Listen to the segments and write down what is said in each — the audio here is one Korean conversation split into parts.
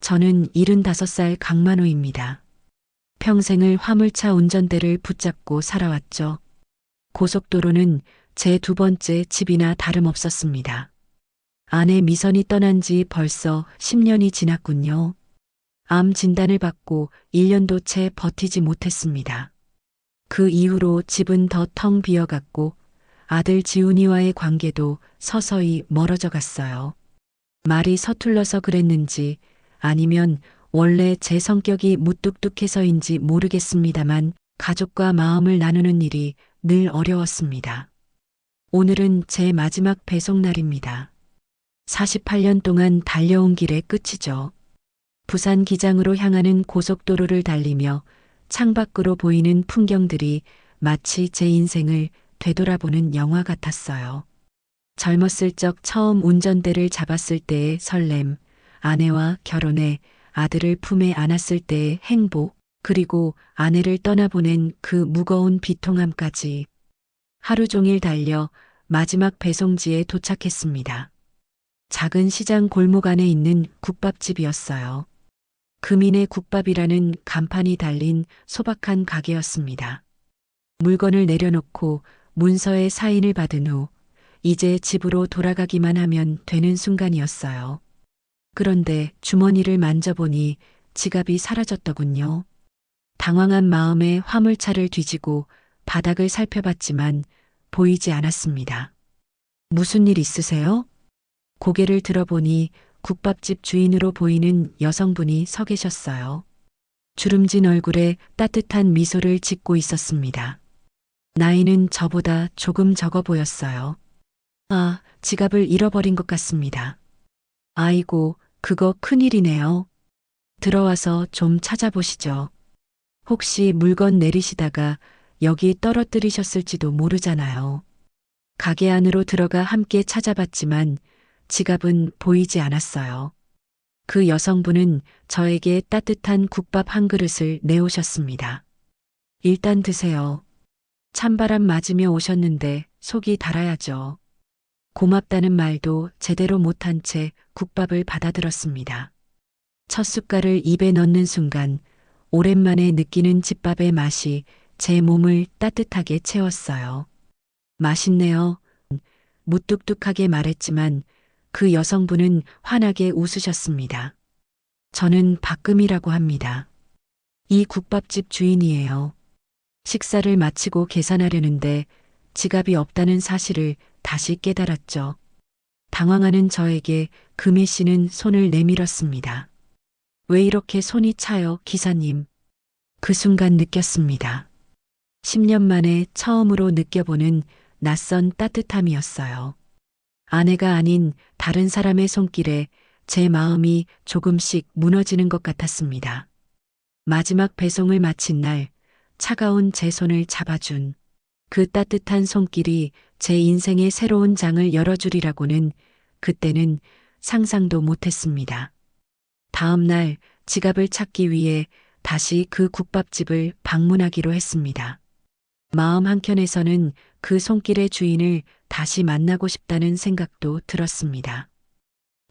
저는 75살 강만호입니다. 평생을 화물차 운전대를 붙잡고 살아왔죠. 고속도로는 제 두 번째 집이나 다름없었습니다. 아내 미선이 떠난 지 벌써 10년이 지났군요. 암 진단을 받고 1년도 채 버티지 못했습니다. 그 이후로 집은 더 텅 비어갔고 아들 지훈이와의 관계도 서서히 멀어져 갔어요. 말이 서툴러서 그랬는지 아니면 원래 제 성격이 무뚝뚝해서인지 모르겠습니다만 가족과 마음을 나누는 일이 늘 어려웠습니다. 오늘은 제 마지막 배송 날입니다. 48년 동안 달려온 길의 끝이죠. 부산 기장으로 향하는 고속도로를 달리며 창밖으로 보이는 풍경들이 마치 제 인생을 되돌아보는 영화 같았어요. 젊었을 적 처음 운전대를 잡았을 때의 설렘, 아내와 결혼해 아들을 품에 안았을 때의 행복, 그리고 아내를 떠나보낸 그 무거운 비통함까지 하루 종일 달려 마지막 배송지에 도착했습니다. 작은 시장 골목 안에 있는 국밥집이었어요. 금인의 국밥이라는 간판이 달린 소박한 가게였습니다. 물건을 내려놓고 문서에 사인을 받은 후 이제 집으로 돌아가기만 하면 되는 순간이었어요. 그런데 주머니를 만져보니 지갑이 사라졌더군요. 당황한 마음에 화물차를 뒤지고 바닥을 살펴봤지만 보이지 않았습니다. 무슨 일 있으세요? 고개를 들어보니 국밥집 주인으로 보이는 여성분이 서 계셨어요. 주름진 얼굴에 따뜻한 미소를 짓고 있었습니다. 나이는 저보다 조금 적어 보였어요. 아, 지갑을 잃어버린 것 같습니다. 아이고, 그거 큰일이네요. 들어와서 좀 찾아보시죠. 혹시 물건 내리시다가 여기 떨어뜨리셨을지도 모르잖아요. 가게 안으로 들어가 함께 찾아봤지만 지갑은 보이지 않았어요. 그 여성분은 저에게 따뜻한 국밥 한 그릇을 내오셨습니다. 일단 드세요. 찬바람 맞으며 오셨는데 속이 달아야죠. 고맙다는 말도 제대로 못한 채 국밥을 받아들었습니다. 첫 숟갈을 입에 넣는 순간 오랜만에 느끼는 집밥의 맛이 제 몸을 따뜻하게 채웠어요. 맛있네요. 무뚝뚝하게 말했지만 그 여성분은 환하게 웃으셨습니다. 저는 박금이라고 합니다. 이 국밥집 주인이에요. 식사를 마치고 계산하려는데 지갑이 없다는 사실을 다시 깨달았죠. 당황하는 저에게 금희 씨는 손을 내밀었습니다. 왜 이렇게 손이 차요, 기사님? 그 순간 느꼈습니다. 10년 만에 처음으로 느껴보는 낯선 따뜻함이었어요. 아내가 아닌 다른 사람의 손길에 제 마음이 조금씩 무너지는 것 같았습니다. 마지막 배송을 마친 날 차가운 제 손을 잡아준 그 따뜻한 손길이 제 인생의 새로운 장을 열어주리라고는 그때는 상상도 못했습니다. 다음 날 지갑을 찾기 위해 다시 그 국밥집을 방문하기로 했습니다. 마음 한켠에서는 그 손길의 주인을 다시 만나고 싶다는 생각도 들었습니다.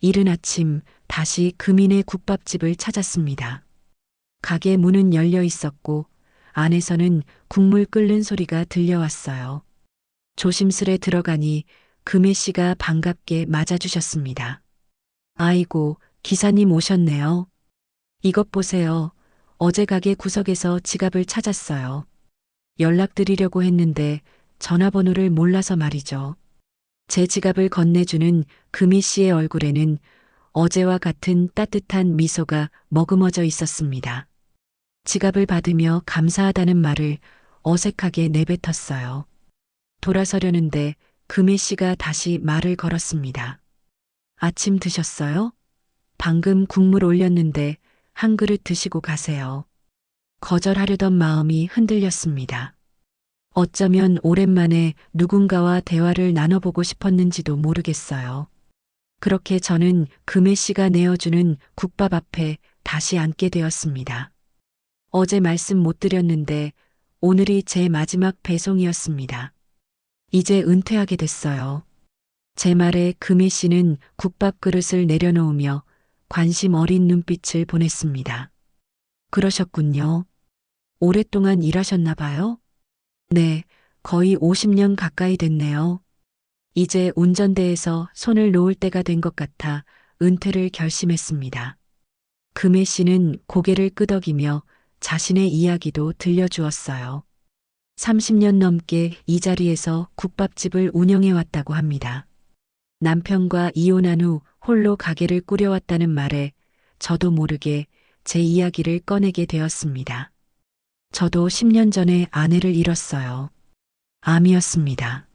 이른 아침 다시 금인의 국밥집을 찾았습니다. 가게 문은 열려 있었고 안에서는 국물 끓는 소리가 들려왔어요. 조심스레 들어가니 금혜 씨가 반갑게 맞아주셨습니다. 아이고, 기사님 오셨네요. 이것 보세요. 어제 가게 구석에서 지갑을 찾았어요. 연락드리려고 했는데 전화번호를 몰라서 말이죠. 제 지갑을 건네주는 금희 씨의 얼굴에는 어제와 같은 따뜻한 미소가 머금어져 있었습니다. 지갑을 받으며 감사하다는 말을 어색하게 내뱉었어요. 돌아서려는데 금희 씨가 다시 말을 걸었습니다. 아침 드셨어요? 방금 국물 올렸는데 한 그릇 드시고 가세요. 거절하려던 마음이 흔들렸습니다. 어쩌면 오랜만에 누군가와 대화를 나눠보고 싶었는지도 모르겠어요. 그렇게 저는 금혜 씨가 내어주는 국밥 앞에 다시 앉게 되었습니다. 어제 말씀 못 드렸는데 오늘이 제 마지막 배송이었습니다. 이제 은퇴하게 됐어요. 제 말에 금희 씨는 국밥 그릇을 내려놓으며 관심 어린 눈빛을 보냈습니다. 그러셨군요. 오랫동안 일하셨나 봐요? 네, 거의 50년 가까이 됐네요. 이제 운전대에서 손을 놓을 때가 된 것 같아 은퇴를 결심했습니다. 금혜 씨는 고개를 끄덕이며 자신의 이야기도 들려주었어요. 30년 넘게 이 자리에서 국밥집을 운영해 왔다고 합니다. 남편과 이혼한 후 홀로 가게를 꾸려왔다는 말에 저도 모르게 제 이야기를 꺼내게 되었습니다. 저도 10년 전에 아내를 잃었어요. 암이었습니다.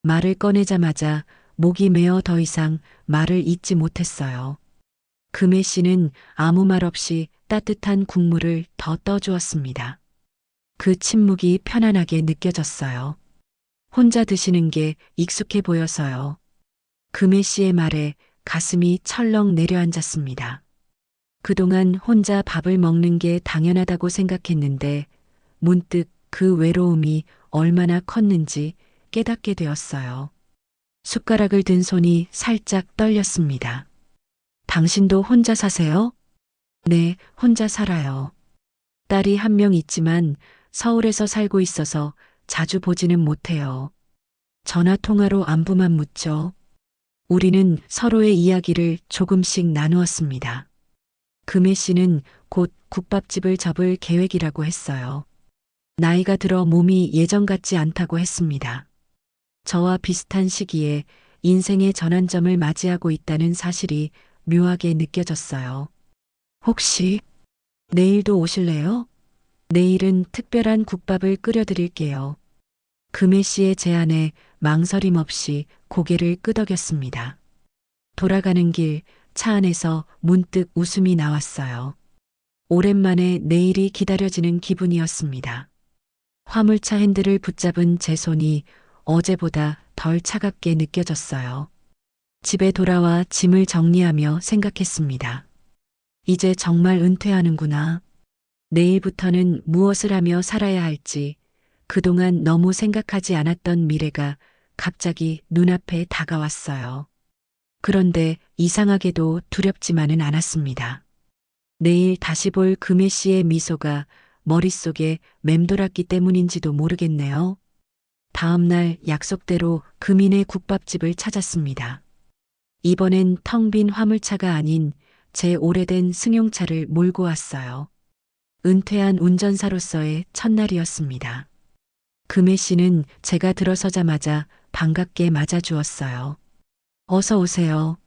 말을 꺼내자마자 목이 메어 더 이상 말을 잇지 못했어요. 금혜 씨는 아무 말 없이 따뜻한 국물을 더 떠주었습니다. 그 침묵이 편안하게 느껴졌어요. 혼자 드시는 게 익숙해 보여서요. 금혜 씨의 말에 가슴이 철렁 내려앉았습니다. 그동안 혼자 밥을 먹는 게 당연하다고 생각했는데 문득 그 외로움이 얼마나 컸는지 깨닫게 되었어요. 숟가락을 든 손이 살짝 떨렸습니다. 당신도 혼자 사세요? 네, 혼자 살아요. 딸이 한 명 있지만 서울에서 살고 있어서 자주 보지는 못해요. 전화 통화로 안부만 묻죠. 우리는 서로의 이야기를 조금씩 나누었습니다. 금혜 씨는 곧 국밥집을 접을 계획이라고 했어요. 나이가 들어 몸이 예전 같지 않다고 했습니다. 저와 비슷한 시기에 인생의 전환점을 맞이하고 있다는 사실이 묘하게 느껴졌어요. 혹시 내일도 오실래요? 내일은 특별한 국밥을 끓여드릴게요. 금혜 씨의 제안에 망설임 없이 고개를 끄덕였습니다. 돌아가는 길 차 안에서 문득 웃음이 나왔어요. 오랜만에 내일이 기다려지는 기분이었습니다. 화물차 핸들을 붙잡은 제 손이 어제보다 덜 차갑게 느껴졌어요. 집에 돌아와 짐을 정리하며 생각했습니다. 이제 정말 은퇴하는구나. 내일부터는 무엇을 하며 살아야 할지 그동안 너무 생각하지 않았던 미래가 갑자기 눈앞에 다가왔어요. 그런데 이상하게도 두렵지만은 않았습니다. 내일 다시 볼 금혜 씨의 미소가 머릿속에 맴돌았기 때문인지도 모르겠네요. 다음 날 약속대로 금인의 국밥집을 찾았습니다. 이번엔 텅 빈 화물차가 아닌 제 오래된 승용차를 몰고 왔어요. 은퇴한 운전사로서의 첫날이었습니다. 금혜 씨는 제가 들어서자마자 반갑게 맞아주었어요. 어서 오세요.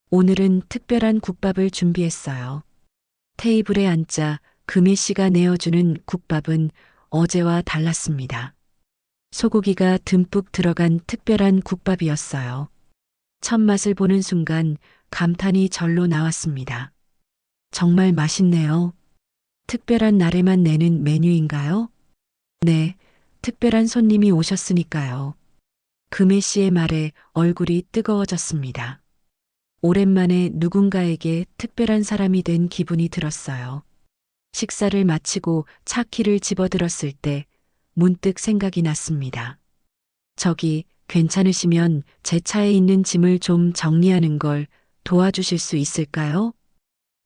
오늘은 특별한 국밥을 준비했어요. 테이블에 앉자 금혜 씨가 내어주는 국밥은 어제와 달랐습니다. 소고기가 듬뿍 들어간 특별한 국밥이었어요. 첫 맛을 보는 순간 감탄이 절로 나왔습니다. 정말 맛있네요. 특별한 날에만 내는 메뉴인가요? 네, 특별한 손님이 오셨으니까요. 금혜 씨의 말에 얼굴이 뜨거워졌습니다. 오랜만에 누군가에게 특별한 사람이 된 기분이 들었어요. 식사를 마치고 차 키를 집어들었을 때 문득 생각이 났습니다. 저기 괜찮으시면 제 차에 있는 짐을 좀 정리하는 걸 도와주실 수 있을까요?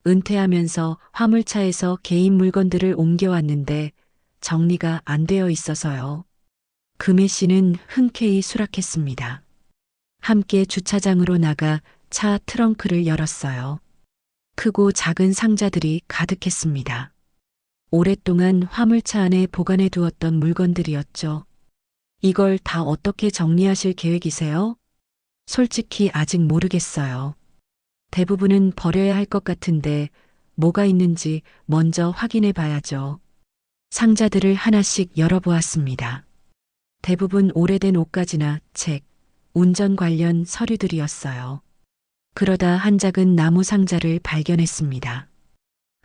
은퇴하면서 화물차에서 개인 물건들을 옮겨왔는데 정리가 안 되어 있어서요. 금혜 씨는 흔쾌히 수락했습니다. 함께 주차장으로 나가 차 트렁크를 열었어요. 크고 작은 상자들이 가득했습니다. 오랫동안 화물차 안에 보관해 두었던 물건들이었죠. 이걸 다 어떻게 정리하실 계획이세요? 솔직히 아직 모르겠어요. 대부분은 버려야 할 것 같은데 뭐가 있는지 먼저 확인해 봐야죠. 상자들을 하나씩 열어보았습니다. 대부분 오래된 옷가지나 책, 운전 관련 서류들이었어요. 그러다 한 작은 나무 상자를 발견했습니다.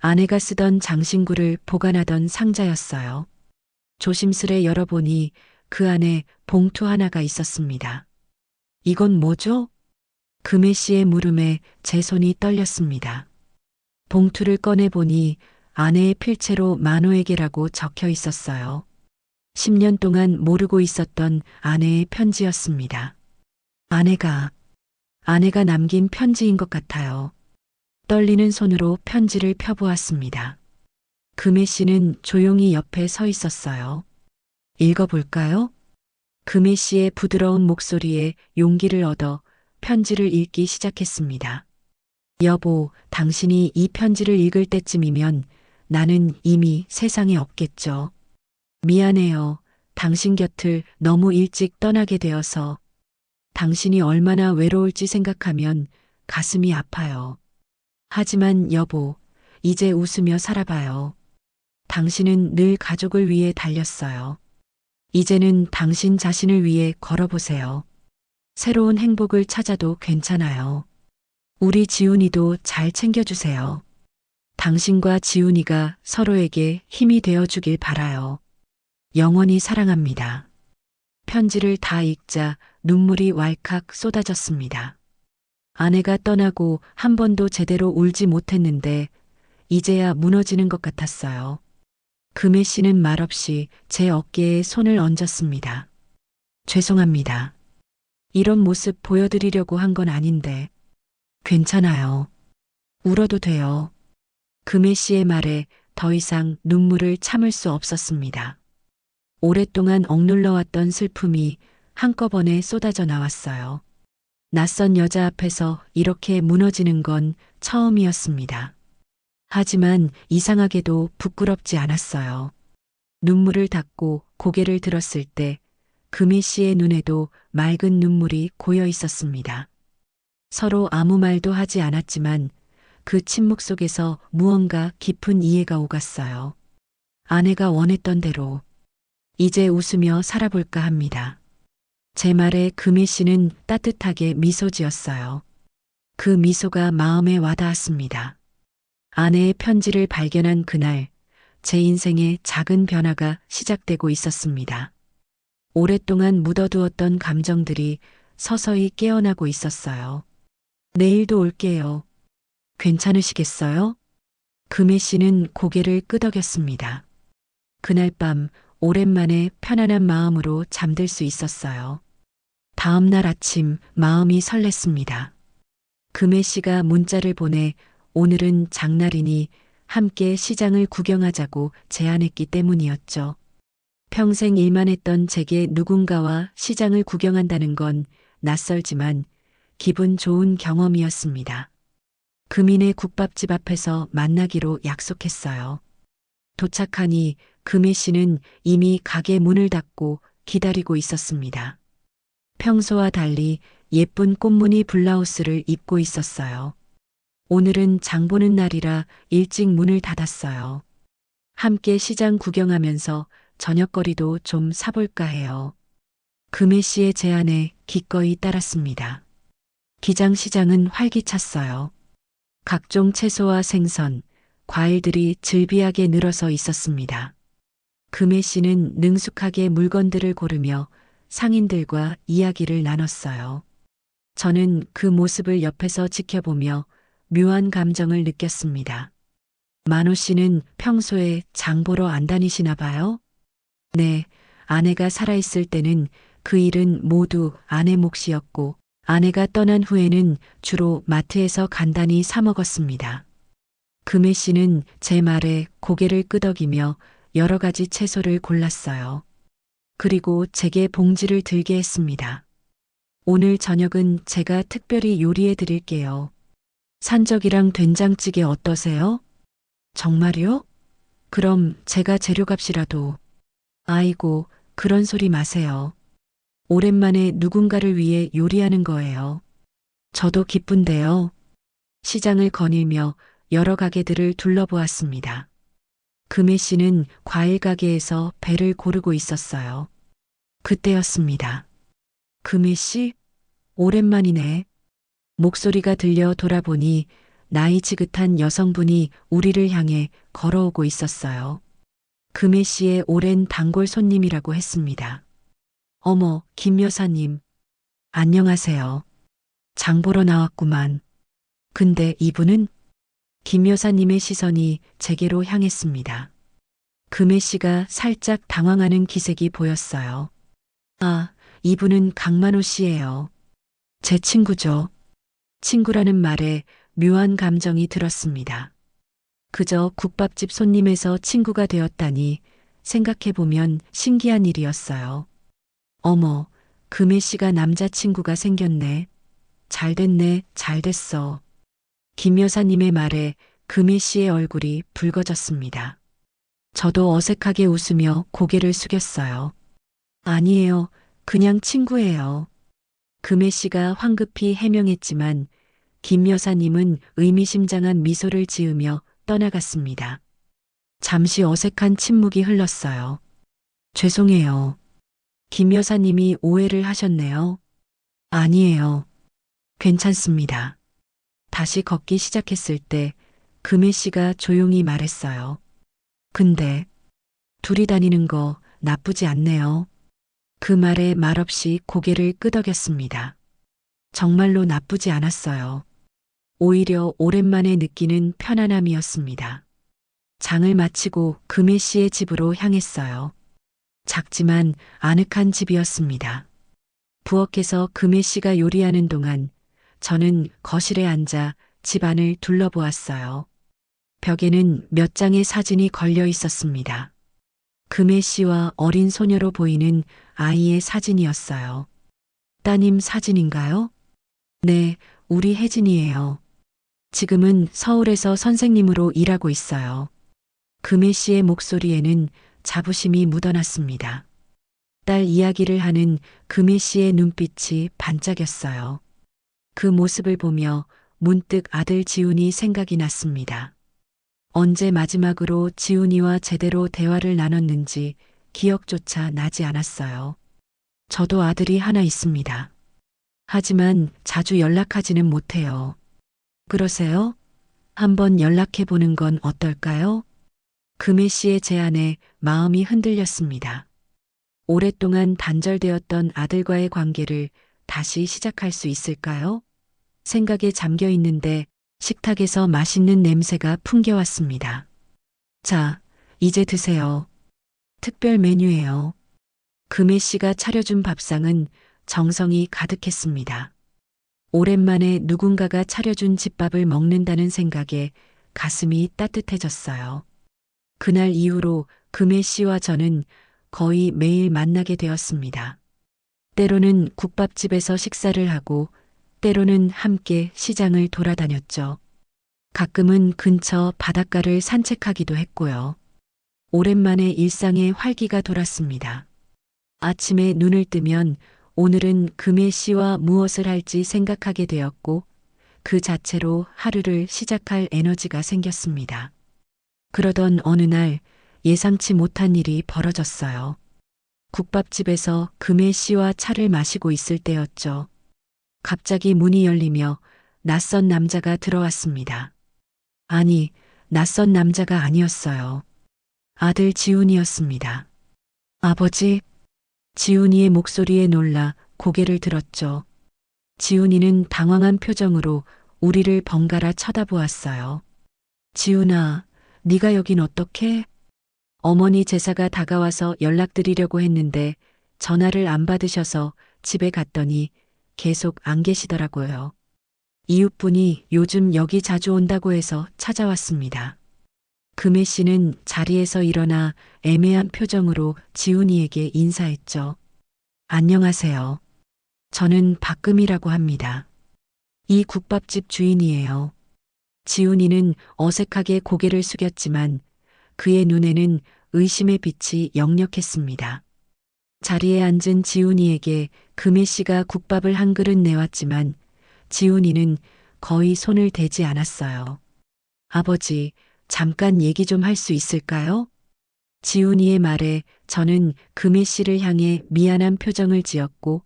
아내가 쓰던 장신구를 보관하던 상자였어요. 조심스레 열어보니 그 안에 봉투 하나가 있었습니다. 이건 뭐죠? 금혜 씨의 물음에 제 손이 떨렸습니다. 봉투를 꺼내보니 아내의 필체로 만호에게라고 적혀 있었어요. 10년 동안 모르고 있었던 아내의 편지였습니다. 아내가 남긴 편지인 것 같아요. 떨리는 손으로 편지를 펴보았습니다. 금혜 씨는 조용히 옆에 서 있었어요. 읽어볼까요? 금혜 씨의 부드러운 목소리에 용기를 얻어 편지를 읽기 시작했습니다. 여보, 당신이 이 편지를 읽을 때쯤이면 나는 이미 세상에 없겠죠. 미안해요. 당신 곁을 너무 일찍 떠나게 되어서 당신이 얼마나 외로울지 생각하면 가슴이 아파요. 하지만 여보, 이제 웃으며 살아봐요. 당신은 늘 가족을 위해 달렸어요. 이제는 당신 자신을 위해 걸어보세요. 새로운 행복을 찾아도 괜찮아요. 우리 지훈이도 잘 챙겨주세요. 당신과 지훈이가 서로에게 힘이 되어주길 바라요. 영원히 사랑합니다. 편지를 다 읽자 눈물이 왈칵 쏟아졌습니다. 아내가 떠나고 한 번도 제대로 울지 못했는데 이제야 무너지는 것 같았어요. 금혜 씨는 말없이 제 어깨에 손을 얹었습니다. 죄송합니다. 이런 모습 보여드리려고 한 건 아닌데 괜찮아요. 울어도 돼요. 금혜 씨의 말에 더 이상 눈물을 참을 수 없었습니다. 오랫동안 억눌러왔던 슬픔이 한꺼번에 쏟아져 나왔어요. 낯선 여자 앞에서 이렇게 무너지는 건 처음이었습니다. 하지만 이상하게도 부끄럽지 않았어요. 눈물을 닦고 고개를 들었을 때 금희 씨의 눈에도 맑은 눈물이 고여 있었습니다. 서로 아무 말도 하지 않았지만 그 침묵 속에서 무언가 깊은 이해가 오갔어요. 아내가 원했던 대로 이제 웃으며 살아볼까 합니다. 제 말에 금희 씨는 따뜻하게 미소 지었어요. 그 미소가 마음에 와닿았습니다. 아내의 편지를 발견한 그날, 제 인생에 작은 변화가 시작되고 있었습니다. 오랫동안 묻어두었던 감정들이 서서히 깨어나고 있었어요. 내일도 올게요. 괜찮으시겠어요? 금혜 씨는 고개를 끄덕였습니다. 그날 밤 오랜만에 편안한 마음으로 잠들 수 있었어요. 다음 날 아침 마음이 설렜습니다. 금혜 씨가 문자를 보내 오늘은 장날이니 함께 시장을 구경하자고 제안했기 때문이었죠. 평생 일만 했던 제게 누군가와 시장을 구경한다는 건 낯설지만 기분 좋은 경험이었습니다. 금인의 국밥집 앞에서 만나기로 약속했어요. 도착하니 금혜 씨는 이미 가게 문을 닫고 기다리고 있었습니다. 평소와 달리 예쁜 꽃무늬 블라우스를 입고 있었어요. 오늘은 장 보는 날이라 일찍 문을 닫았어요. 함께 시장 구경하면서 저녁거리도 좀 사볼까 해요. 금혜 씨의 제안에 기꺼이 따랐습니다. 기장시장은 활기찼어요. 각종 채소와 생선, 과일들이 즐비하게 늘어서 있었습니다. 금혜 씨는 능숙하게 물건들을 고르며 상인들과 이야기를 나눴어요. 저는 그 모습을 옆에서 지켜보며 묘한 감정을 느꼈습니다. 만호 씨는 평소에 장 보러 안 다니시나 봐요? 네, 아내가 살아있을 때는 그 일은 모두 아내 몫이었고 아내가 떠난 후에는 주로 마트에서 간단히 사 먹었습니다. 금혜 씨는 제 말에 고개를 끄덕이며 여러 가지 채소를 골랐어요. 그리고 제게 봉지를 들게 했습니다. 오늘 저녁은 제가 특별히 요리해 드릴게요. 산적이랑 된장찌개 어떠세요? 정말요? 그럼 제가 재료값이라도. 아이고, 그런 소리 마세요. 오랜만에 누군가를 위해 요리하는 거예요. 저도 기쁜데요. 시장을 거닐며 여러 가게들을 둘러보았습니다. 금혜 씨는 과일 가게에서 배를 고르고 있었어요. 그때였습니다. 금혜 씨? 오랜만이네. 목소리가 들려 돌아보니 나이 지긋한 여성분이 우리를 향해 걸어오고 있었어요. 금혜 씨의 오랜 단골 손님이라고 했습니다. 어머, 김 여사님. 안녕하세요. 장 보러 나왔구만. 근데 이분은? 김 여사님의 시선이 제게로 향했습니다. 금혜 씨가 살짝 당황하는 기색이 보였어요. 아, 이분은 강만호 씨예요. 제 친구죠. 친구라는 말에 묘한 감정이 들었습니다. 그저 국밥집 손님에서 친구가 되었다니 생각해보면 신기한 일이었어요. 어머, 금혜 씨가 남자친구가 생겼네. 잘 됐네, 잘 됐어. 김 여사님의 말에 금혜 씨의 얼굴이 붉어졌습니다. 저도 어색하게 웃으며 고개를 숙였어요. 아니에요. 그냥 친구예요. 금혜 씨가 황급히 해명했지만 김 여사님은 의미심장한 미소를 지으며 떠나갔습니다. 잠시 어색한 침묵이 흘렀어요. 죄송해요. 김 여사님이 오해를 하셨네요. 아니에요. 괜찮습니다. 다시 걷기 시작했을 때 금혜 씨가 조용히 말했어요. 근데 둘이 다니는 거 나쁘지 않네요. 그 말에 말없이 고개를 끄덕였습니다. 정말로 나쁘지 않았어요. 오히려 오랜만에 느끼는 편안함이었습니다. 장을 마치고 금혜 씨의 집으로 향했어요. 작지만 아늑한 집이었습니다. 부엌에서 금혜 씨가 요리하는 동안 저는 거실에 앉아 집안을 둘러보았어요. 벽에는 몇 장의 사진이 걸려 있었습니다. 금혜 씨와 어린 소녀로 보이는 아이의 사진이었어요. 따님 사진인가요? 네, 우리 혜진이에요. 지금은 서울에서 선생님으로 일하고 있어요. 금혜 씨의 목소리에는 자부심이 묻어났습니다. 딸 이야기를 하는 금혜 씨의 눈빛이 반짝였어요. 그 모습을 보며 문득 아들 지훈이 생각이 났습니다. 언제 마지막으로 지훈이와 제대로 대화를 나눴는지 기억조차 나지 않았어요. 저도 아들이 하나 있습니다. 하지만 자주 연락하지는 못해요. 그러세요? 한번 연락해 보는 건 어떨까요? 금혜 씨의 제안에 마음이 흔들렸습니다. 오랫동안 단절되었던 아들과의 관계를 다시 시작할 수 있을까요? 생각에 잠겨 있는데 식탁에서 맛있는 냄새가 풍겨왔습니다. 자, 이제 드세요. 특별 메뉴예요. 금혜 씨가 차려준 밥상은 정성이 가득했습니다. 오랜만에 누군가가 차려준 집밥을 먹는다는 생각에 가슴이 따뜻해졌어요. 그날 이후로 금혜 씨와 저는 거의 매일 만나게 되었습니다. 때로는 국밥집에서 식사를 하고 때로는 함께 시장을 돌아다녔죠. 가끔은 근처 바닷가를 산책하기도 했고요. 오랜만에 일상의 활기가 돌았습니다. 아침에 눈을 뜨면 오늘은 금혜 씨와 무엇을 할지 생각하게 되었고 그 자체로 하루를 시작할 에너지가 생겼습니다. 그러던 어느 날 예상치 못한 일이 벌어졌어요. 국밥집에서 금혜 씨와 차를 마시고 있을 때였죠. 갑자기 문이 열리며 낯선 남자가 들어왔습니다. 아니, 낯선 남자가 아니었어요. 아들 지훈이었습니다. 아버지? 지훈이의 목소리에 놀라 고개를 들었죠. 지훈이는 당황한 표정으로 우리를 번갈아 쳐다보았어요. 지훈아, 네가 여긴 어떻게? 어머니 제사가 다가와서 연락드리려고 했는데 전화를 안 받으셔서 집에 갔더니 계속 안 계시더라고요. 이웃분이 요즘 여기 자주 온다고 해서 찾아왔습니다. 금혜 씨는 자리에서 일어나 애매한 표정으로 지훈이에게 인사했죠. 안녕하세요. 저는 박금이라고 합니다. 이 국밥집 주인이에요. 지훈이는 어색하게 고개를 숙였지만 그의 눈에는 의심의 빛이 역력했습니다. 자리에 앉은 지훈이에게 금혜 씨가 국밥을 한 그릇 내왔지만 지훈이는 거의 손을 대지 않았어요. 아버지, 잠깐 얘기 좀 할 수 있을까요? 지훈이의 말에 저는 금혜 씨를 향해 미안한 표정을 지었고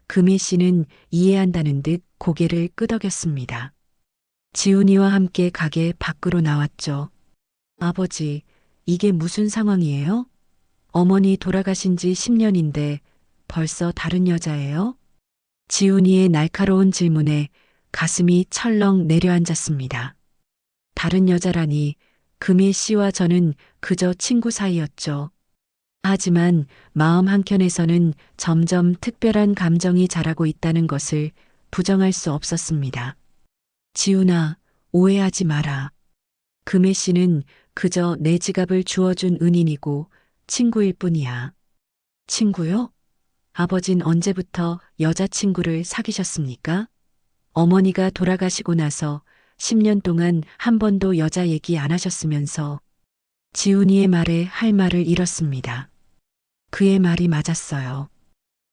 금혜 씨는 이해한다는 듯 고개를 끄덕였습니다. 지훈이와 함께 가게 밖으로 나왔죠. 아버지, 이게 무슨 상황이에요? 어머니 돌아가신 지 10년인데 벌써 다른 여자예요? 지훈이의 날카로운 질문에 가슴이 철렁 내려앉았습니다. 다른 여자라니 금혜 씨와 저는 그저 친구 사이였죠. 하지만 마음 한켠에서는 점점 특별한 감정이 자라고 있다는 것을 부정할 수 없었습니다. 지훈아, 오해하지 마라. 금혜 씨는 그저 내 지갑을 주워준 은인이고 친구일 뿐이야. 친구요? 아버진 언제부터 여자친구를 사귀셨습니까? 어머니가 돌아가시고 나서 10년 동안 한 번도 여자 얘기 안 하셨으면서 지훈이의 말에 할 말을 잃었습니다. 그의 말이 맞았어요.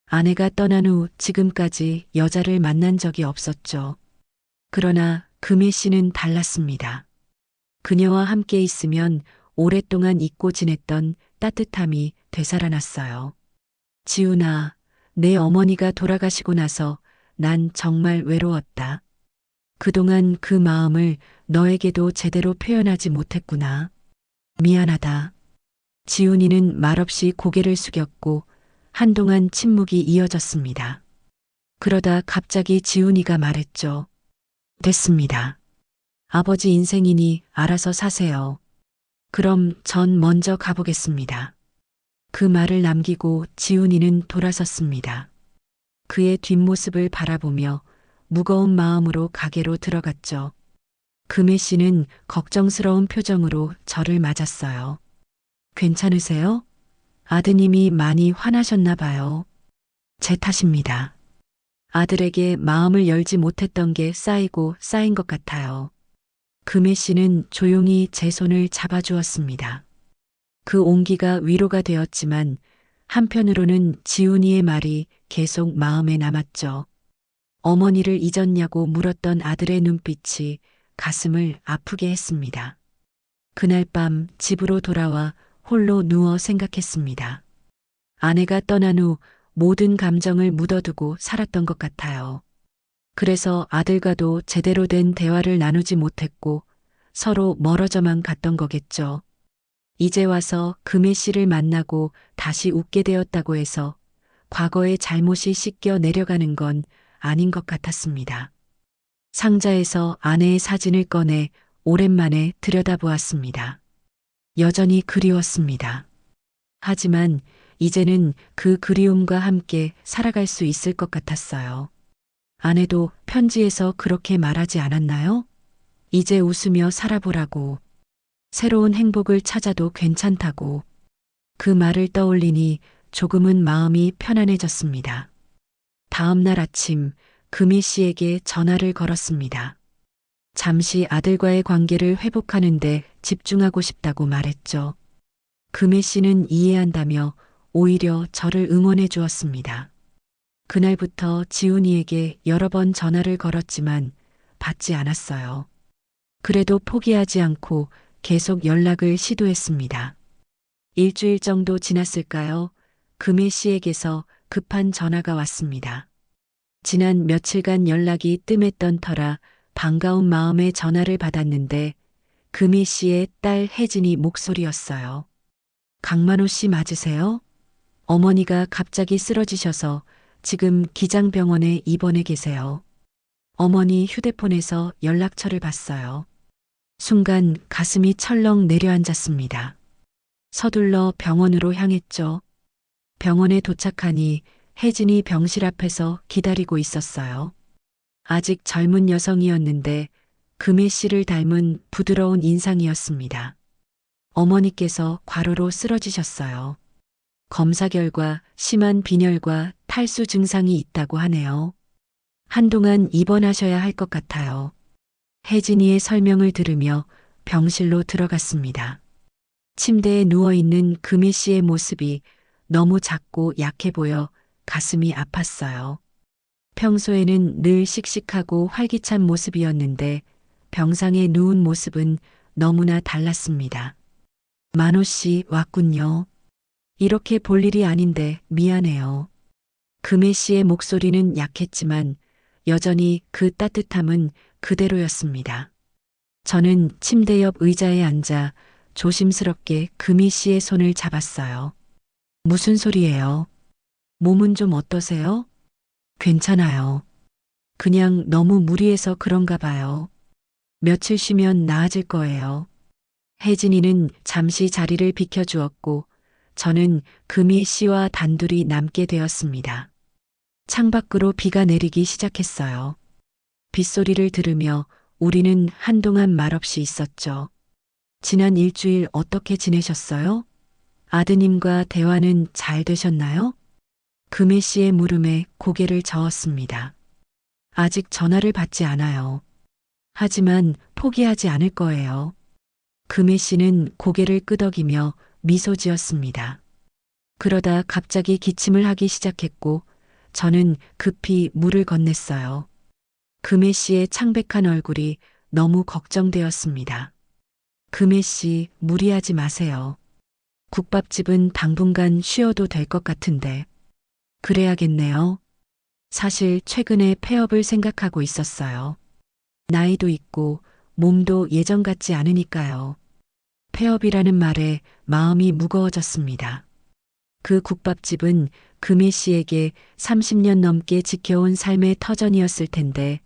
아내가 떠난 후 지금까지 여자를 만난 적이 없었죠. 그러나 금혜 씨는 달랐습니다. 그녀와 함께 있으면 오랫동안 잊고 지냈던 따뜻함이 되살아났어요. 지훈아, 내 어머니가 돌아가시고 나서 난 정말 외로웠다. 그동안 그 마음을 너에게도 제대로 표현하지 못했구나. 미안하다. 지훈이는 말없이 고개를 숙였고 한동안 침묵이 이어졌습니다. 그러다 갑자기 지훈이가 말했죠. 됐습니다. 아버지 인생이니 알아서 사세요. 그럼 전 먼저 가보겠습니다. 그 말을 남기고 지훈이는 돌아섰습니다. 그의 뒷모습을 바라보며 무거운 마음으로 가게로 들어갔죠. 금혜 씨는 걱정스러운 표정으로 저를 맞았어요. 괜찮으세요? 아드님이 많이 화나셨나 봐요. 제 탓입니다. 아들에게 마음을 열지 못했던 게 쌓이고 쌓인 것 같아요. 금혜 씨는 조용히 제 손을 잡아주었습니다. 그 온기가 위로가 되었지만 한편으로는 지훈이의 말이 계속 마음에 남았죠. 어머니를 잊었냐고 물었던 아들의 눈빛이 가슴을 아프게 했습니다. 그날 밤 집으로 돌아와 홀로 누워 생각했습니다. 아내가 떠난 후 모든 감정을 묻어두고 살았던 것 같아요. 그래서 아들과도 제대로 된 대화를 나누지 못했고 서로 멀어져만 갔던 거겠죠. 이제 와서 금혜 씨를 만나고 다시 웃게 되었다고 해서 과거의 잘못이 씻겨 내려가는 건 아닌 것 같았습니다. 상자에서 아내의 사진을 꺼내 오랜만에 들여다보았습니다. 여전히 그리웠습니다. 하지만 이제는 그 그리움과 함께 살아갈 수 있을 것 같았어요. 아내도 편지에서 그렇게 말하지 않았나요? 이제 웃으며 살아보라고. 새로운 행복을 찾아도 괜찮다고. 그 말을 떠올리니 조금은 마음이 편안해졌습니다. 다음 날 아침 금희 씨에게 전화를 걸었습니다. 잠시 아들과의 관계를 회복하는데 집중하고 싶다고 말했죠. 금혜 씨는 이해한다며 오히려 저를 응원해 주었습니다. 그날부터 지훈이에게 여러 번 전화를 걸었지만 받지 않았어요. 그래도 포기하지 않고 계속 연락을 시도했습니다. 일주일 정도 지났을까요? 금혜 씨에게서 급한 전화가 왔습니다. 지난 며칠간 연락이 뜸했던 터라 반가운 마음에 전화를 받았는데 금희 씨의 딸 혜진이 목소리였어요. 강만호 씨 맞으세요? 어머니가 갑자기 쓰러지셔서 지금 기장병원에 입원해 계세요. 어머니 휴대폰에서 연락처를 봤어요. 순간 가슴이 철렁 내려앉았습니다. 서둘러 병원으로 향했죠. 병원에 도착하니 혜진이 병실 앞에서 기다리고 있었어요. 아직 젊은 여성이었는데 금혜 씨를 닮은 부드러운 인상이었습니다. 어머니께서 과로로 쓰러지셨어요. 검사 결과 심한 빈혈과 탈수 증상이 있다고 하네요. 한동안 입원하셔야 할 것 같아요. 혜진이의 설명을 들으며 병실로 들어갔습니다. 침대에 누워있는 금희 씨의 모습이 너무 작고 약해 보여 가슴이 아팠어요. 평소에는 늘 씩씩하고 활기찬 모습이었는데 병상에 누운 모습은 너무나 달랐습니다. 만호 씨 왔군요. 이렇게 볼 일이 아닌데 미안해요. 금혜 씨의 목소리는 약했지만 여전히 그 따뜻함은 그대로였습니다. 저는 침대 옆 의자에 앉아 조심스럽게 금희 씨의 손을 잡았어요. 무슨 소리예요? 몸은 좀 어떠세요? 괜찮아요. 그냥 너무 무리해서 그런가 봐요. 며칠 쉬면 나아질 거예요. 혜진이는 잠시 자리를 비켜주었고 저는 금희 씨와 단둘이 남게 되었습니다. 창밖으로 비가 내리기 시작했어요. 빗소리를 들으며 우리는 한동안 말없이 있었죠. 지난 일주일 어떻게 지내셨어요? 아드님과 대화는 잘 되셨나요? 금혜 씨의 물음에 고개를 저었습니다. 아직 전화를 받지 않아요. 하지만 포기하지 않을 거예요. 금혜 씨는 고개를 끄덕이며 미소 지었습니다. 그러다 갑자기 기침을 하기 시작했고 저는 급히 물을 건넸어요. 금혜 씨의 창백한 얼굴이 너무 걱정되었습니다. 금혜 씨, 무리하지 마세요. 국밥집은 당분간 쉬어도 될 것 같은데. 그래야겠네요. 사실 최근에 폐업을 생각하고 있었어요. 나이도 있고 몸도 예전 같지 않으니까요. 폐업이라는 말에 마음이 무거워졌습니다. 그 국밥집은 금혜 씨에게 30년 넘게 지켜온 삶의 터전이었을 텐데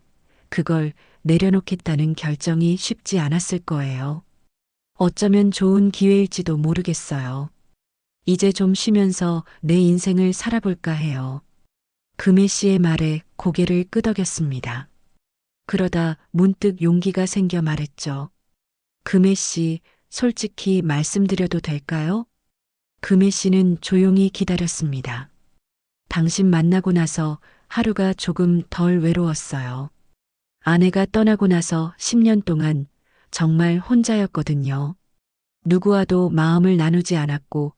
그걸 내려놓겠다는 결정이 쉽지 않았을 거예요. 어쩌면 좋은 기회일지도 모르겠어요. 이제 좀 쉬면서 내 인생을 살아볼까 해요. 금혜 씨의 말에 고개를 끄덕였습니다. 그러다 문득 용기가 생겨 말했죠. 금혜 씨, 솔직히 말씀드려도 될까요? 금혜 씨는 조용히 기다렸습니다. 당신 만나고 나서 하루가 조금 덜 외로웠어요. 아내가 떠나고 나서 10년 동안 정말 혼자였거든요. 누구와도 마음을 나누지 않았고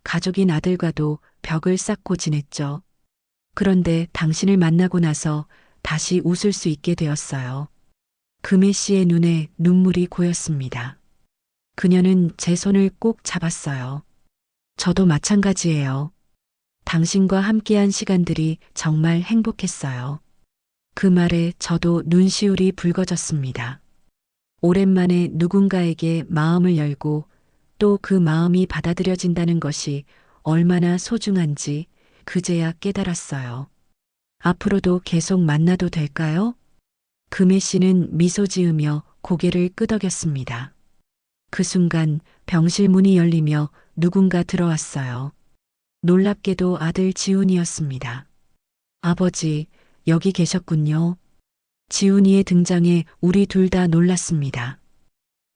가족인 아들과도 벽을 쌓고 지냈죠. 그런데 당신을 만나고 나서 다시 웃을 수 있게 되었어요. 금혜 씨의 눈에 눈물이 고였습니다. 그녀는 제 손을 꼭 잡았어요. 저도 마찬가지예요. 당신과 함께한 시간들이 정말 행복했어요. 그 말에 저도 눈시울이 붉어졌습니다. 오랜만에 누군가에게 마음을 열고 또 그 마음이 받아들여진다는 것이 얼마나 소중한지 그제야 깨달았어요. 앞으로도 계속 만나도 될까요? 금혜 씨는 미소 지으며 고개를 끄덕였습니다. 그 순간 병실 문이 열리며 누군가 들어왔어요. 놀랍게도 아들 지훈이었습니다. 아버지, 여기 계셨군요. 지훈이의 등장에 우리 둘 다 놀랐습니다.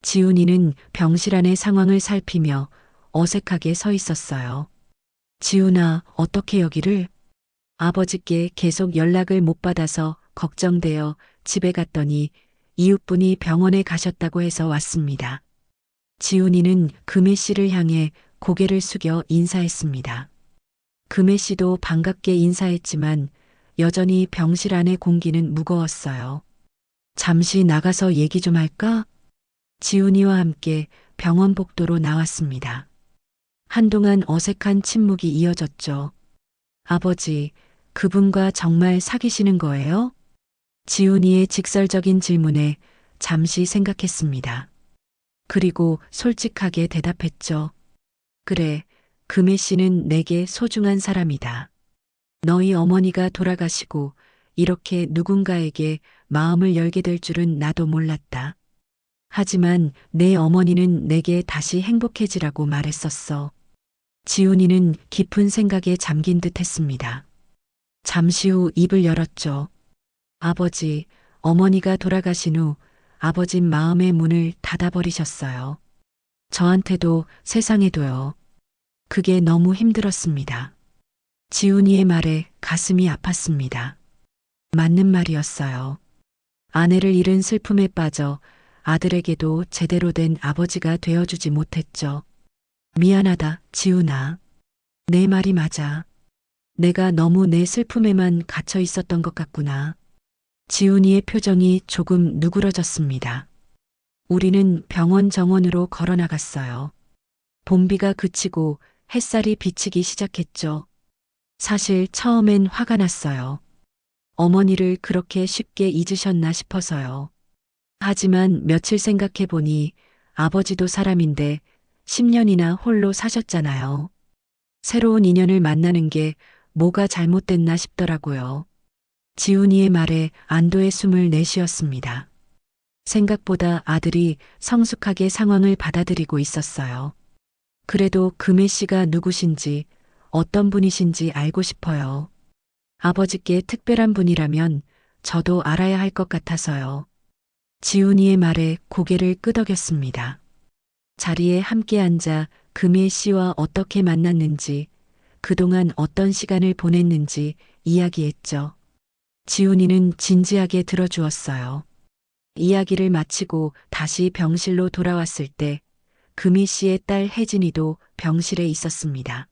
지훈이는 병실 안의 상황을 살피며 어색하게 서 있었어요. 지훈아, 어떻게 여기를? 아버지께 계속 연락을 못 받아서 걱정되어 집에 갔더니 이웃분이 병원에 가셨다고 해서 왔습니다. 지훈이는 금혜 씨를 향해 고개를 숙여 인사했습니다. 금혜 씨도 반갑게 인사했지만 여전히 병실 안의 공기는 무거웠어요. 잠시 나가서 얘기 좀 할까? 지훈이와 함께 병원 복도로 나왔습니다. 한동안 어색한 침묵이 이어졌죠. 아버지, 그분과 정말 사귀시는 거예요? 지훈이의 직설적인 질문에 잠시 생각했습니다. 그리고 솔직하게 대답했죠. 그래, 금혜 씨는 내게 소중한 사람이다. 너희 어머니가 돌아가시고 이렇게 누군가에게 마음을 열게 될 줄은 나도 몰랐다. 하지만 내 어머니는 내게 다시 행복해지라고 말했었어. 지훈이는 깊은 생각에 잠긴 듯 했습니다. 잠시 후 입을 열었죠. 아버지, 어머니가 돌아가신 후 아버진 마음의 문을 닫아버리셨어요. 저한테도 세상에도요. 그게 너무 힘들었습니다. 지훈이의 말에 가슴이 아팠습니다. 맞는 말이었어요. 아내를 잃은 슬픔에 빠져 아들에게도 제대로 된 아버지가 되어주지 못했죠. 미안하다, 지훈아. 내 말이 맞아. 내가 너무 내 슬픔에만 갇혀 있었던 것 같구나. 지훈이의 표정이 조금 누그러졌습니다. 우리는 병원 정원으로 걸어 나갔어요. 봄비가 그치고 햇살이 비치기 시작했죠. 사실 처음엔 화가 났어요. 어머니를 그렇게 쉽게 잊으셨나 싶어서요. 하지만 며칠 생각해 보니 아버지도 사람인데 10년이나 홀로 사셨잖아요. 새로운 인연을 만나는 게 뭐가 잘못됐나 싶더라고요. 지훈이의 말에 안도의 숨을 내쉬었습니다. 생각보다 아들이 성숙하게 상황을 받아들이고 있었어요. 그래도 금혜 씨가 누구신지 어떤 분이신지 알고 싶어요. 아버지께 특별한 분이라면 저도 알아야 할 것 같아서요. 지훈이의 말에 고개를 끄덕였습니다. 자리에 함께 앉아 금혜 씨와 어떻게 만났는지, 그동안 어떤 시간을 보냈는지 이야기했죠. 지훈이는 진지하게 들어주었어요. 이야기를 마치고 다시 병실로 돌아왔을 때 금희 씨의 딸 혜진이도 병실에 있었습니다.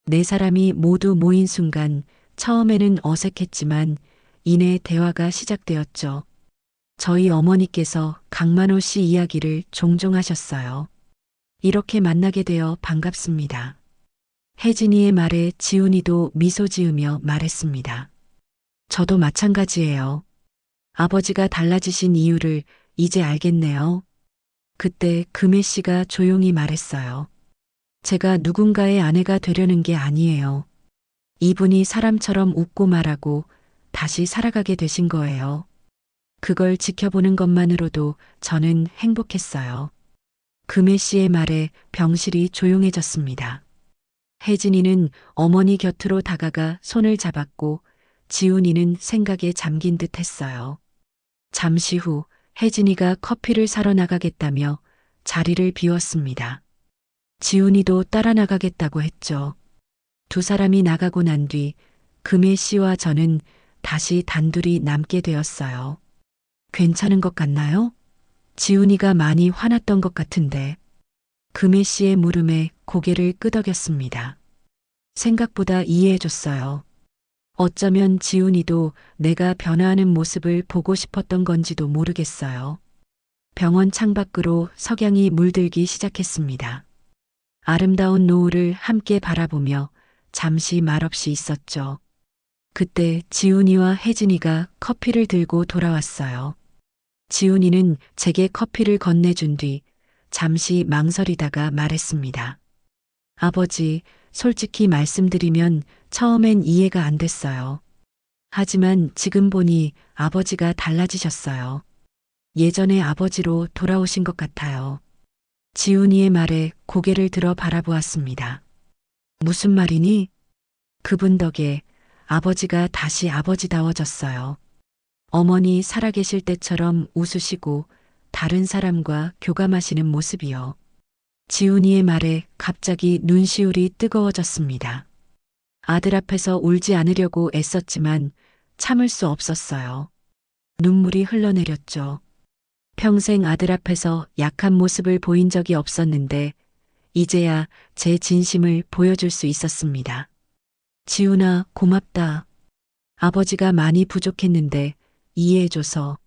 네 사람이 모두 모인 순간 처음에는 어색했지만 이내 대화가 시작되었죠. 저희 어머니께서 강만호 씨 이야기를 종종 하셨어요. 이렇게 만나게 되어 반갑습니다. 혜진이의 말에 지훈이도 미소 지으며 말했습니다. 저도 마찬가지예요. 아버지가 달라지신 이유를 이제 알겠네요. 그때 금혜 씨가 조용히 말했어요. 제가 누군가의 아내가 되려는 게 아니에요. 이분이 사람처럼 웃고 말하고 다시 살아가게 되신 거예요. 그걸 지켜보는 것만으로도 저는 행복했어요. 금혜 씨의 말에 병실이 조용해졌습니다. 혜진이는 어머니 곁으로 다가가 손을 잡았고 지훈이는 생각에 잠긴 듯 했어요. 잠시 후 혜진이가 커피를 사러 나가겠다며 자리를 비웠습니다. 지훈이도 따라 나가겠다고 했죠. 두 사람이 나가고 난 뒤 금혜 씨와 저는 다시 단둘이 남게 되었어요. 괜찮은 것 같나요? 지훈이가 많이 화났던 것 같은데. 금혜 씨의 물음에 고개를 끄덕였습니다. 생각보다 이해해줬어요. 어쩌면 지훈이도 내가 변화하는 모습을 보고 싶었던 건지도 모르겠어요. 병원 창밖으로 석양이 물들기 시작했습니다. 아름다운 노을을 함께 바라보며 잠시 말없이 있었죠. 그때 지훈이와 혜진이가 커피를 들고 돌아왔어요. 지훈이는 제게 커피를 건네준 뒤 잠시 망설이다가 말했습니다. 아버지, 솔직히 말씀드리면 처음엔 이해가 안 됐어요. 하지만 지금 보니 아버지가 달라지셨어요. 예전의 아버지로 돌아오신 것 같아요. 지훈이의 말에 고개를 들어 바라보았습니다. 무슨 말이니? 그분 덕에 아버지가 다시 아버지다워졌어요. 어머니 살아계실 때처럼 웃으시고 다른 사람과 교감하시는 모습이요. 지훈이의 말에 갑자기 눈시울이 뜨거워졌습니다. 아들 앞에서 울지 않으려고 애썼지만 참을 수 없었어요. 눈물이 흘러내렸죠. 평생 아들 앞에서 약한 모습을 보인 적이 없었는데 이제야 제 진심을 보여줄 수 있었습니다. 지훈아, 고맙다. 아버지가 많이 부족했는데 이해해줘서.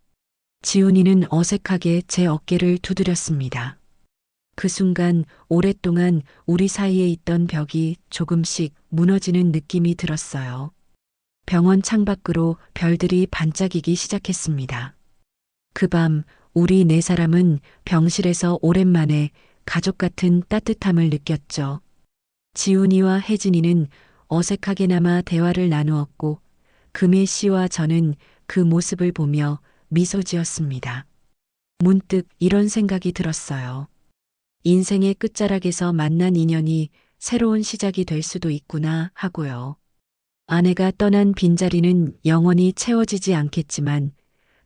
지훈이는 어색하게 제 어깨를 두드렸습니다. 그 순간 오랫동안 우리 사이에 있던 벽이 조금씩 무너지는 느낌이 들었어요. 병원 창밖으로 별들이 반짝이기 시작했습니다. 그 밤 우리 네 사람은 병실에서 오랜만에 가족 같은 따뜻함을 느꼈죠. 지훈이와 혜진이는 어색하게나마 대화를 나누었고 금혜 씨와 저는 그 모습을 보며 미소 지었습니다. 문득 이런 생각이 들었어요. 인생의 끝자락에서 만난 인연이 새로운 시작이 될 수도 있구나 하고요. 아내가 떠난 빈자리는 영원히 채워지지 않겠지만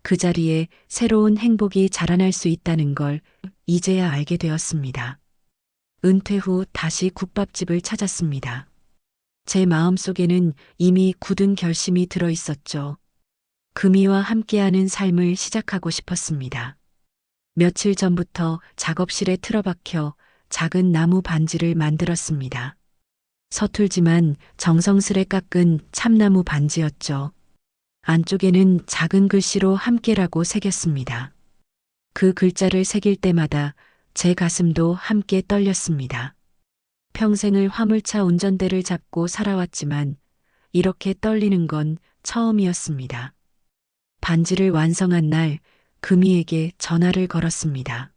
그 자리에 새로운 행복이 자라날 수 있다는 걸 이제야 알게 되었습니다. 은퇴 후 다시 국밥집을 찾았습니다. 제 마음속에는 이미 굳은 결심이 들어 있었죠. 금이와 함께하는 삶을 시작하고 싶었습니다. 며칠 전부터 작업실에 틀어박혀 작은 나무 반지를 만들었습니다. 서툴지만 정성스레 깎은 참나무 반지였죠. 안쪽에는 작은 글씨로 함께라고 새겼습니다. 그 글자를 새길 때마다 제 가슴도 함께 떨렸습니다. 평생을 화물차 운전대를 잡고 살아왔지만 이렇게 떨리는 건 처음이었습니다. 반지를 완성한 날 금이에게 전화를 걸었습니다.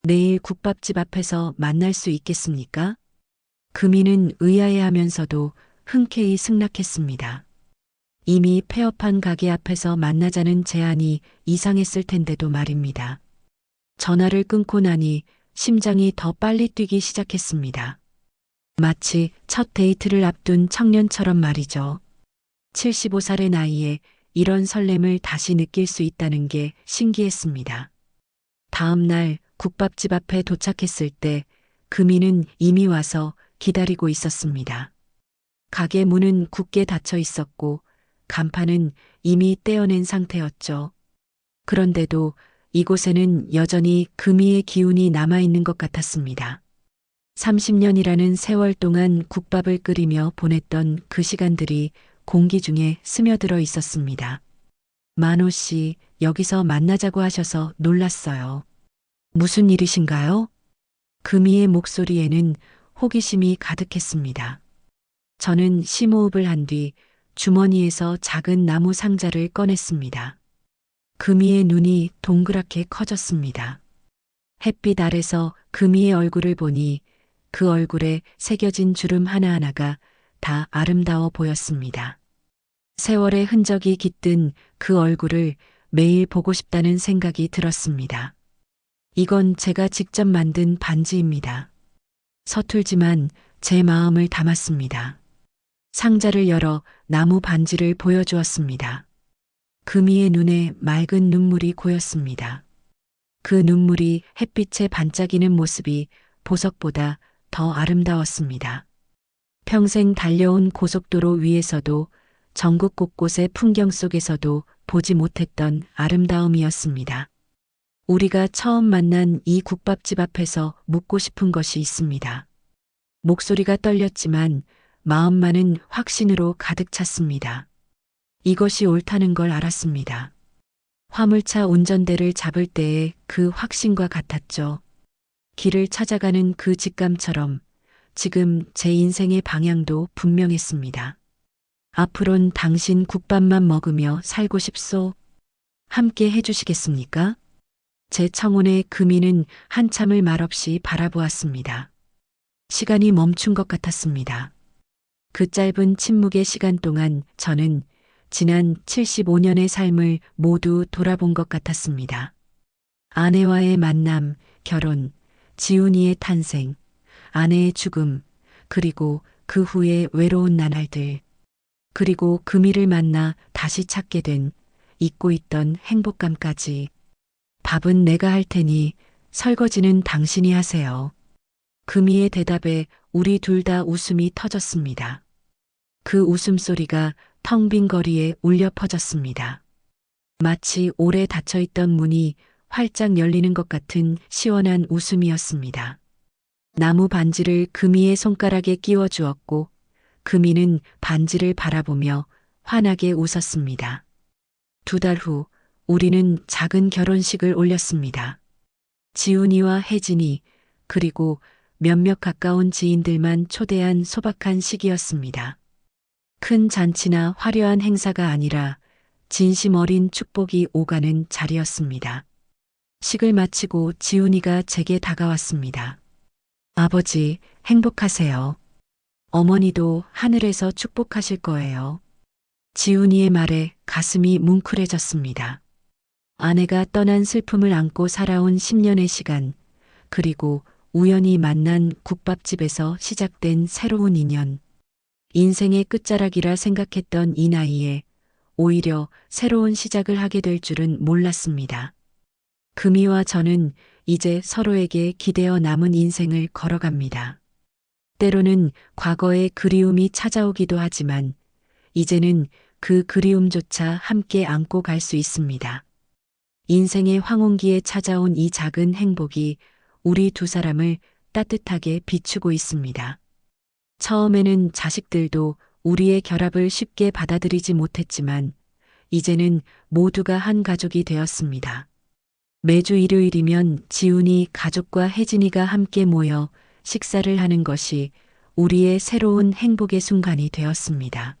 내일 국밥집 앞에서 만날 수 있겠습니까? 금이는 의아해하면서도 흔쾌히 승낙했습니다. 이미 폐업한 가게 앞에서 만나자는 제안이 이상했을 텐데도 말입니다. 전화를 끊고 나니 심장이 더 빨리 뛰기 시작했습니다. 마치 첫 데이트를 앞둔 청년처럼 말이죠. 75살의 나이에 이런 설렘을 다시 느낄 수 있다는 게 신기했습니다. 다음 날 국밥집 앞에 도착했을 때 금이는 이미 와서 기다리고 있었습니다. 가게 문은 굳게 닫혀 있었고 간판은 이미 떼어낸 상태였죠. 그런데도 이곳에는 여전히 금이의 기운이 남아있는 것 같았습니다. 30년이라는 세월 동안 국밥을 끓이며 보냈던 그 시간들이 공기 중에 스며들어 있었습니다. 만호 씨, 여기서 만나자고 하셔서 놀랐어요. 무슨 일이신가요? 금이의 목소리에는 호기심이 가득했습니다. 저는 심호흡을 한 뒤 주머니에서 작은 나무 상자를 꺼냈습니다. 금이의 눈이 동그랗게 커졌습니다. 햇빛 아래서 금이의 얼굴을 보니 그 얼굴에 새겨진 주름 하나하나가 다 아름다워 보였습니다. 세월의 흔적이 깃든 그 얼굴을 매일 보고 싶다는 생각이 들었습니다. 이건 제가 직접 만든 반지입니다. 서툴지만 제 마음을 담았습니다. 상자를 열어 나무 반지를 보여주었습니다. 금이의 눈에 맑은 눈물이 고였습니다. 그 눈물이 햇빛에 반짝이는 모습이 보석보다 더 아름다웠습니다. 평생 달려온 고속도로 위에서도 전국 곳곳의 풍경 속에서도 보지 못했던 아름다움이었습니다. 우리가 처음 만난 이 국밥집 앞에서 묻고 싶은 것이 있습니다. 목소리가 떨렸지만 마음만은 확신으로 가득 찼습니다. 이것이 옳다는 걸 알았습니다. 화물차 운전대를 잡을 때의 그 확신과 같았죠. 길을 찾아가는 그 직감처럼 지금 제 인생의 방향도 분명했습니다. 앞으론 당신 국밥만 먹으며 살고 싶소. 함께 해주시겠습니까? 제 청혼의 금이는 한참을 말없이 바라보았습니다. 시간이 멈춘 것 같았습니다. 그 짧은 침묵의 시간 동안 저는 지난 75년의 삶을 모두 돌아본 것 같았습니다. 아내와의 만남, 결혼, 지훈이의 탄생, 아내의 죽음, 그리고 그 후의 외로운 나날들, 그리고 금이를 만나 다시 찾게 된 잊고 있던 행복감까지. 밥은 내가 할 테니 설거지는 당신이 하세요. 금이의 대답에 우리 둘 다 웃음이 터졌습니다. 그 웃음소리가 텅 빈 거리에 울려 퍼졌습니다. 마치 오래 닫혀있던 문이 활짝 열리는 것 같은 시원한 웃음이었습니다. 나무 반지를 금이의 손가락에 끼워 주었고 금이는 반지를 바라보며 환하게 웃었습니다. 2달 후 우리는 작은 결혼식을 올렸습니다. 지훈이와 혜진이 그리고 몇몇 가까운 지인들만 초대한 소박한 식이었습니다. 큰 잔치나 화려한 행사가 아니라 진심 어린 축복이 오가는 자리였습니다. 식을 마치고 지훈이가 제게 다가왔습니다. 아버지, 행복하세요. 어머니도 하늘에서 축복하실 거예요. 지훈이의 말에 가슴이 뭉클해졌습니다. 아내가 떠난 슬픔을 안고 살아온 10년의 시간, 그리고 우연히 만난 국밥집에서 시작된 새로운 인연. 인생의 끝자락이라 생각했던 이 나이에 오히려 새로운 시작을 하게 될 줄은 몰랐습니다. 금이와 저는 이제 서로에게 기대어 남은 인생을 걸어갑니다. 때로는 과거의 그리움이 찾아오기도 하지만 이제는 그 그리움조차 함께 안고 갈 수 있습니다. 인생의 황혼기에 찾아온 이 작은 행복이 우리 두 사람을 따뜻하게 비추고 있습니다. 처음에는 자식들도 우리의 결합을 쉽게 받아들이지 못했지만 이제는 모두가 한 가족이 되었습니다. 매주 일요일이면 지훈이 가족과 혜진이가 함께 모여 식사를 하는 것이 우리의 새로운 행복의 순간이 되었습니다.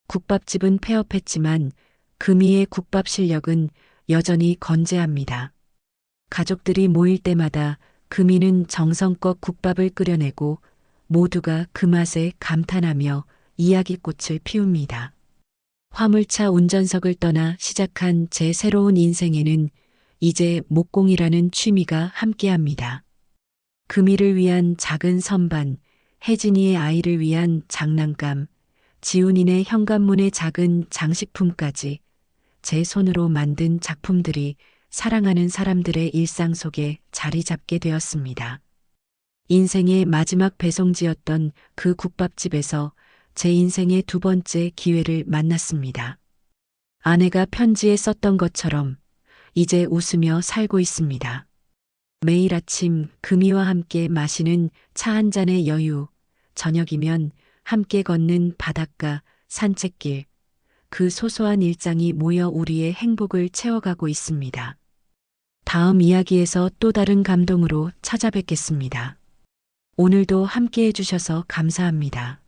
국밥집은 폐업했지만 금이의 국밥 실력은 여전히 건재합니다. 가족들이 모일 때마다 금이는 정성껏 국밥을 끓여내고 모두가 그 맛에 감탄하며 이야기꽃을 피웁니다. 화물차 운전석을 떠나 시작한 제 새로운 인생에는 이제 목공이라는 취미가 함께합니다. 금이를 위한 작은 선반, 혜진이의 아이를 위한 장난감, 지훈이네 현관문의 작은 장식품까지 제 손으로 만든 작품들이 사랑하는 사람들의 일상 속에 자리 잡게 되었습니다. 인생의 마지막 배송지였던 그 국밥집에서 제 인생의 두 번째 기회를 만났습니다. 아내가 편지에 썼던 것처럼 이제 웃으며 살고 있습니다. 매일 아침 금이와 함께 마시는 차 한 잔의 여유, 저녁이면 함께 걷는 바닷가, 산책길, 그 소소한 일상이 모여 우리의 행복을 채워가고 있습니다. 다음 이야기에서 또 다른 감동으로 찾아뵙겠습니다. 오늘도 함께 해주셔서 감사합니다.